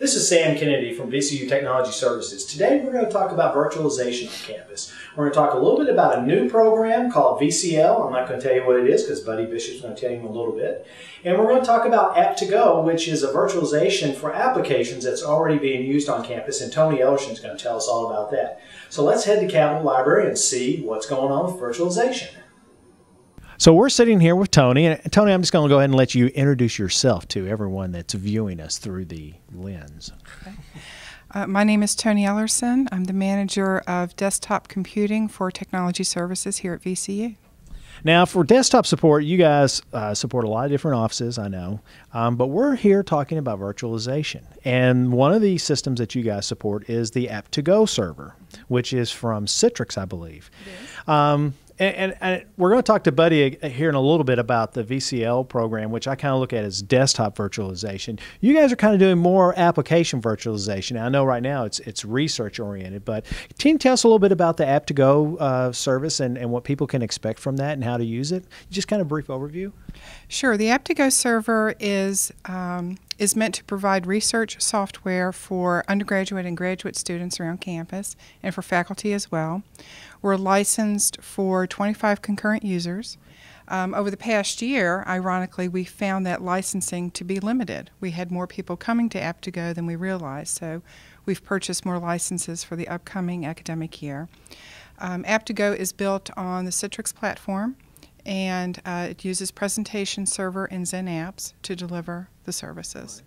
This is Sam Kennedy from VCU Technology Services. Today we're going to talk about virtualization on campus. We're going to talk a little bit about a new program called VCL. I'm not going to tell you what it is because Buddy Bishop's going to tell you in a little bit. And we're going to talk about App2Go, which is a virtualization for applications that's already being used on campus, and Tony Ellerson is going to tell us all about that. So let's head to Capitol Library and see what's going on with virtualization. So we're sitting here with Tony, and Tony, I'm just going to go ahead and let you introduce yourself to everyone that's viewing us through the lens. Okay. My name is Tony Ellerson. I'm the manager of desktop computing for Technology Services here at VCU. Now, for desktop support, you guys support a lot of different offices, I know, but we're here talking about virtualization. And one of the systems that you guys support is the App2Go server, which is from Citrix, I believe. And we're going to talk to Buddy here in a little bit about the VCL program, which I kind of look at as desktop virtualization. You guys are kind of doing more application virtualization. I know right now it's research oriented, but can you tell us a little bit about the App2Go service and what people can expect from that and how to use it? Just kind of a brief overview. Sure. The App2Go server is meant to provide research software for undergraduate and graduate students around campus and for faculty as well. We're licensed for 25 concurrent users. Over the past year, ironically, we found that licensing to be limited. We had more people coming to App2Go than we realized, so we've purchased more licenses for the upcoming academic year. App2Go is built on the Citrix platform, and it uses Presentation Server and XenApps to deliver the services.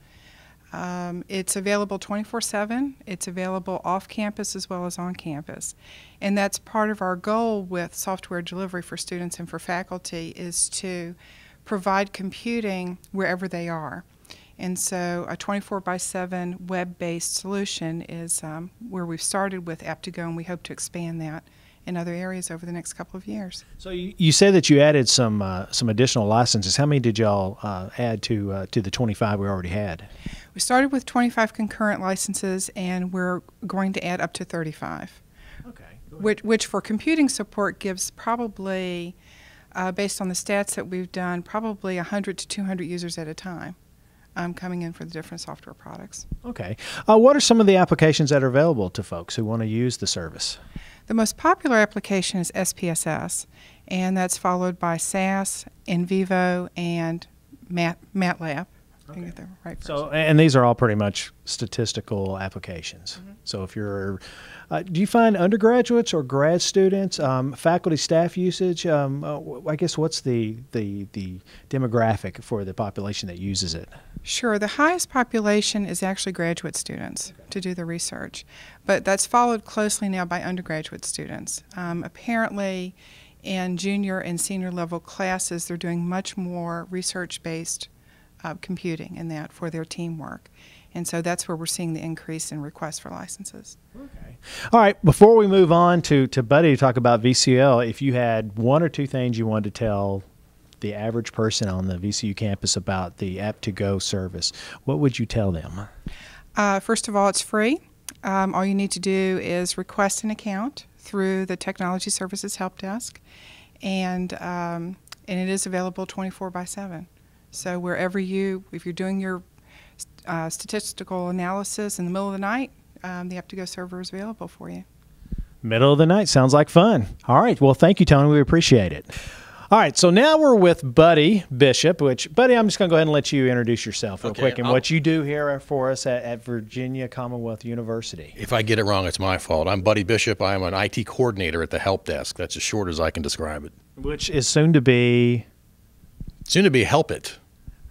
It's available 24/7. It's available off campus as well as on campus. And that's part of our goal with software delivery for students and for faculty is to provide computing wherever they are. And so a 24/7 web-based solution is where we've started with App2Go, and we hope to expand that in other areas over the next couple of years. So you said that you added some additional licenses. How many did y'all add to the 25 we already had? We started with 25 concurrent licenses, and we're going to add up to 35. Okay. Which for computing support gives probably, based on the stats that we've done, probably 100 to 200 users at a time coming in for the different software products. Okay. What are some of the applications that are available to folks who want to use the service? The most popular application is SPSS, and that's followed by SAS, NVivo, and MATLAB. Okay. Get the right so, and these are all pretty much statistical applications. Mm-hmm. So if you're, do you find undergraduates or grad students, faculty, staff usage? I guess what's the demographic for the population that uses it? Sure. The highest population is actually graduate students to do the research, but that's followed closely now by undergraduate students. Apparently, in junior and senior level classes, they're doing much more research-based computing in that for their teamwork. And so that's where we're seeing the increase in requests for licenses. Okay. All right. Before we move on to Buddy to talk about VCL, if you had one or two things you wanted to tell the average person on the VCU campus about the App2Go service, what would you tell them? First of all, it's free. All you need to do is request an account through the Technology Services Help Desk, and it is available 24/7. So wherever if you're doing your statistical analysis in the middle of the night, the App2Go server is available for you. Middle of the night sounds like fun. All right. Well, thank you, Tony. We appreciate it. All right. So now we're with Buddy Bishop, Buddy, I'm just going to go ahead and let you introduce yourself real quick and what you do here for us at Virginia Commonwealth University. If I get it wrong, it's my fault. I'm Buddy Bishop. I'm an IT coordinator at the Help Desk. That's as short as I can describe it. Which is soon to be? Soon to be Help It.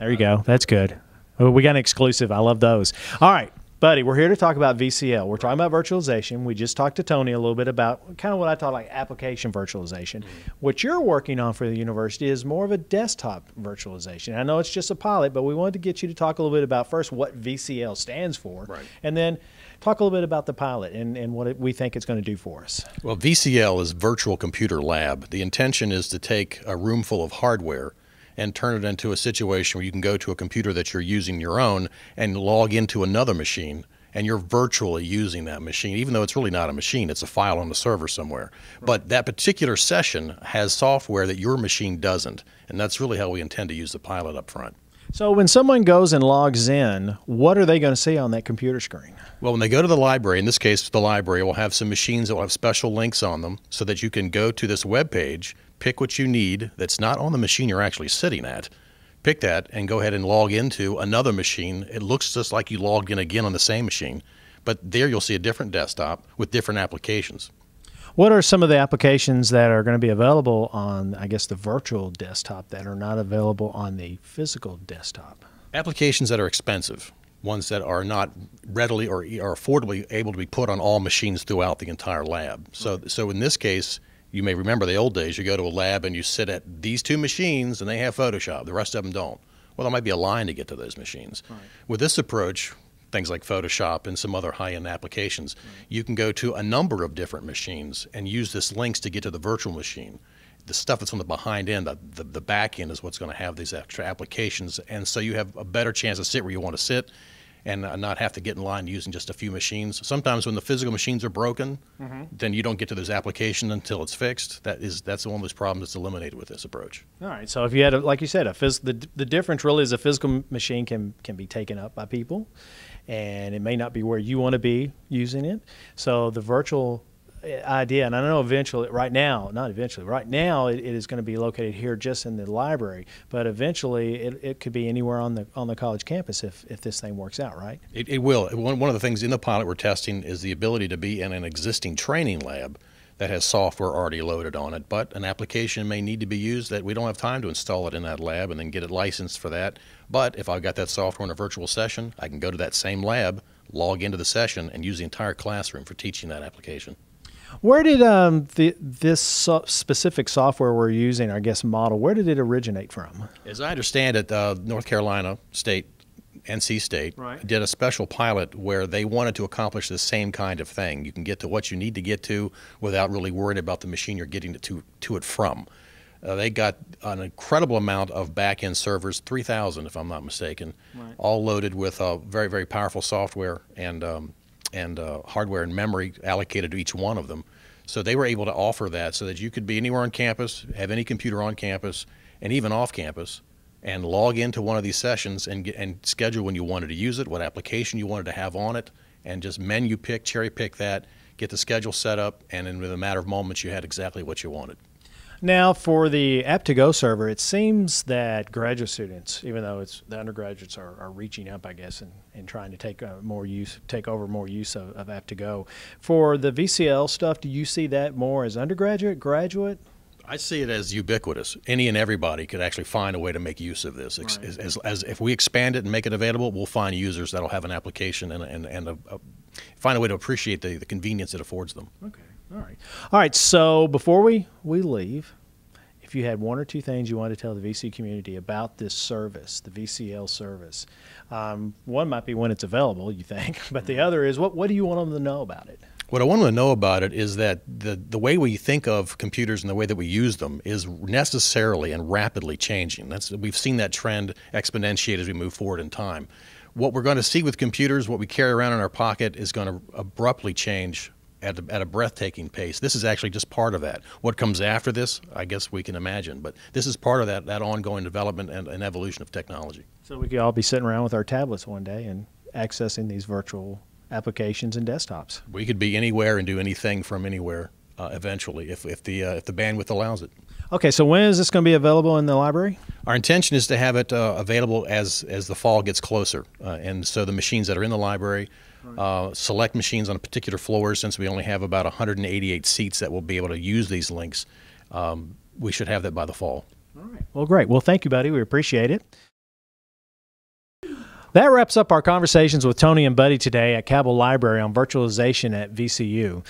There you go. That's good. Oh, we got an exclusive. I love those. All right, Buddy, we're here to talk about VCL. We're talking about virtualization. We just talked to Tony a little bit about kind of what I thought like application virtualization. What you're working on for the university is more of a desktop virtualization. I know it's just a pilot, but we wanted to get you to talk a little bit about first what VCL stands for, right, and then talk a little bit about the pilot and what we think it's going to do for us. Well, VCL is Virtual Computer Lab. The intention is to take a room full of hardware and turn it into a situation where you can go to a computer that you're using your own and log into another machine, and you're virtually using that machine, even though it's really not a machine, it's a file on the server somewhere. Right. But that particular session has software that your machine doesn't, and that's really how we intend to use the pilot up front. So when someone goes and logs in, what are they going to see on that computer screen? Well, when they go to the library, in this case, the library will have some machines that will have special links on them so that you can go to this web page, pick what you need that's not on the machine you're actually sitting at, pick that, and go ahead and log into another machine. It looks just like you logged in again on the same machine, but there you'll see a different desktop with different applications. What are some of the applications that are going to be available on, I guess, the virtual desktop that are not available on the physical desktop? Applications that are expensive, ones that are not readily or affordably able to be put on all machines throughout the entire lab. So in this case, you may remember the old days. You go to a lab and you sit at these two machines and they have Photoshop. The rest of them don't. Well, there might be a line to get to those machines. Right. With this approach, things like Photoshop and some other high-end applications, you can go to a number of different machines and use this links to get to the virtual machine. The stuff that's on the behind end, the back end is what's going to have these extra applications, and so you have a better chance to sit where you want to sit and not have to get in line using just a few machines. Sometimes when the physical machines are broken, then you don't get to those applications until it's fixed. That's one of those problems that's eliminated with this approach. All right. So if you had, like you said, the difference really is a physical machine can be taken up by people, and it may not be where you want to be using it. So the virtual idea, and I know right now it is going to be located here just in the library, but eventually it could be anywhere on the college campus if this thing works out, right? It will. One of the things in the pilot we're testing is the ability to be in an existing training lab that has software already loaded on it, but an application may need to be used that we don't have time to install it in that lab and then get it licensed for that. But if I've got that software in a virtual session, I can go to that same lab, log into the session, and use the entire classroom for teaching that application. Where did this specific software we're using, I guess, model, where did it originate from? As I understand it, North Carolina State, NC State, did a special pilot where they wanted to accomplish the same kind of thing. You can get to what you need to get to without really worrying about the machine you're getting to it from. They got an incredible amount of back-end servers, 3,000 if I'm not mistaken, all loaded with very, very powerful software and hardware and memory allocated to each one of them. So they were able to offer that so that you could be anywhere on campus, have any computer on campus, and even off campus, and log into one of these sessions and schedule when you wanted to use it, what application you wanted to have on it, and just menu pick, cherry pick that, get the schedule set up, and in a matter of moments you had exactly what you wanted. Now, for the App2Go server, it seems that graduate students, even though the undergraduates are reaching up, I guess, and trying to take over more use of App2Go. For the VCL stuff, do you see that more as undergraduate, graduate? I see it as ubiquitous. Any and everybody could actually find a way to make use of this. As if we expand it and make it available, we'll find users that'll have an application and find a way to appreciate the convenience it affords them. Okay. All right. So before we leave, if you had one or two things you wanted to tell the VC community about this service, the VCL service, one might be when it's available, you think, but the other is what do you want them to know about it? What I want them to know about it is that the way we think of computers and the way that we use them is necessarily and rapidly changing. We've seen that trend exponentiate as we move forward in time. What we're going to see with computers, what we carry around in our pocket, is going to abruptly change at a breathtaking pace. This is actually just part of that. What comes after this, I guess we can imagine, but this is part of that ongoing development and evolution of technology. So we could all be sitting around with our tablets one day and accessing these virtual applications and desktops. We could be anywhere and do anything from anywhere eventually if the bandwidth allows it. Okay, so when is this going to be available in the library? Our intention is to have it available as the fall gets closer, and so the machines that are in the library, select machines on a particular floor, since we only have about 188 seats that will be able to use these links, we should have that by the fall. All right. Well, great. Well, thank you, buddy. We appreciate it. That wraps up our conversations with Tony and Buddy today at Cabell Library on virtualization at VCU.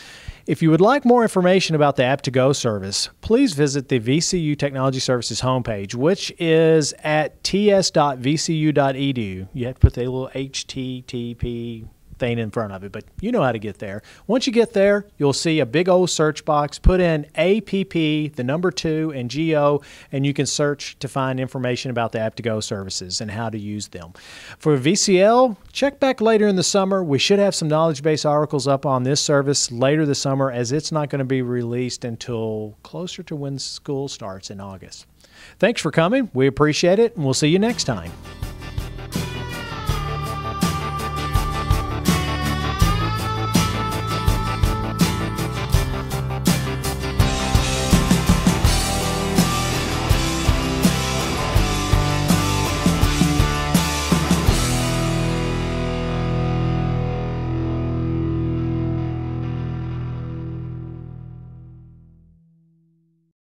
If you would like more information about the App2Go service, please visit the VCU Technology Services homepage, which is at ts.vcu.edu. You have to put the little HTTP thing in front of it, but you know how to get there. Once you get there, you'll see a big old search box. Put in APP, the number 2, and GO, and you can search to find information about the App2Go services and how to use them. For VCL, check back later in the summer. We should have some knowledge base articles up on this service later this summer, as it's not going to be released until closer to when school starts in August. Thanks for coming. We appreciate it, and we'll see you next time.